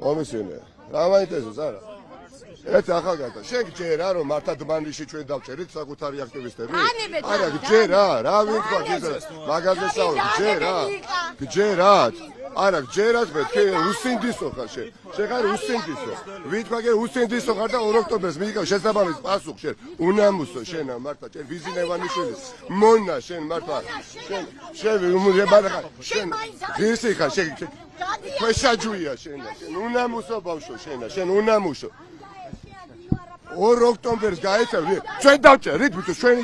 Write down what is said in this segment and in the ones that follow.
Komisyonu. Ramaytezuz ara. Eti ახალგაზრდა, შენ გჯერა რომ მართა დმანლიში ჩვენ დავჭერით საკუთარი აქტივისტები? არა, გჯერა, რა ვინქვა გიზა, მაგაზე საუბარი, გჯერა. არა, გჯერათ მეთქე უსინდისო ხარ შენ. შენ ხარ უსინდისო. ვინქვა გე უსინდისო ხარ და 2 ოქტომბერს მიიღო შესაბამის პასუხი შენ. უნამუსო შენ მართა, შენ ვიზინევანიშვილი. მონა შენ მართა. შენ უმრებადა ხარ. შენ ვისი ხარ შენ. ქვეშაჯუია შენ. უნამუსო ბავშვო შენ. შენ უნამუსო. 2 ოქტომბერს გაეცემ ჩვენ დავჭერით ბიჭო ჩვენი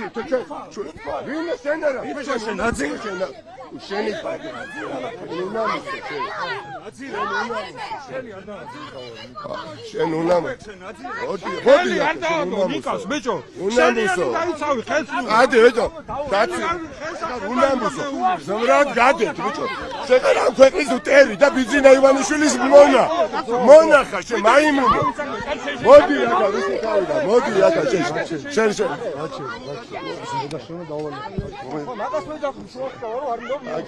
ვინ შენ არა შენ ნაცი შენი შენ უნამუსო ხოდი ნიკას ბიჭო უნამუსო გაიცავი ხეს გადი ბიჭო კაცი უნამუსო ზმრად გადეთ ბიჭო შენ რა ქვეყნის უტერი და ბიძინა ივანიშვილის მონა ხარ შენ მაიმუნო მოდი აკა ვისი გავიდა მოდი აკა შენ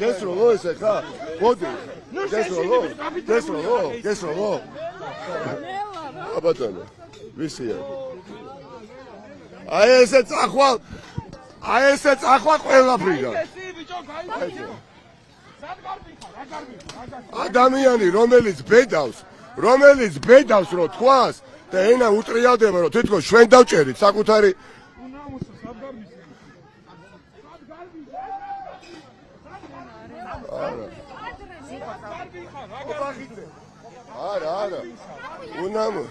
გესროლო ესე ხა მოდი გესროლო აბატონო ვისია აი ესე წახვალ ყველაფრიდან ადამიანი რომელიც ბედავს რო თქვას და ენა უტრიალდება რომ თვითონ ჩვენ დავჭერით საკუთარი არა უნამო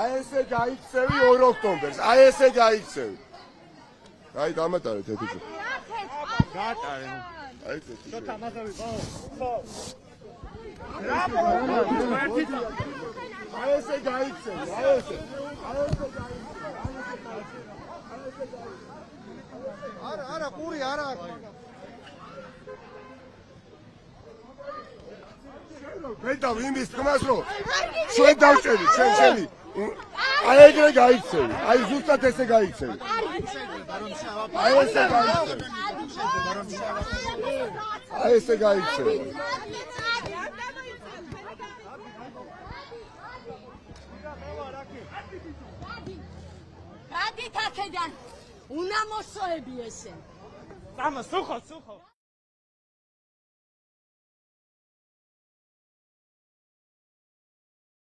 აი ესე გაიქცევი 2 ოქტომბერს აი ესე გაიქცევი აი დამატარეთ ეთიკა გატარე აი ეს შოთა მაგარი ხო აი ესე გაიქცევი აი ესე არა ყური არა ბედავ იმის თქმას რომ ჩვენ დავჭერით შენი აი ეგრე გაიქცევი აი ზუსტად ესე გაიქცევი აი ესე გაიქცევი გადით აქედან უნამოსოები ესე ამა სუხო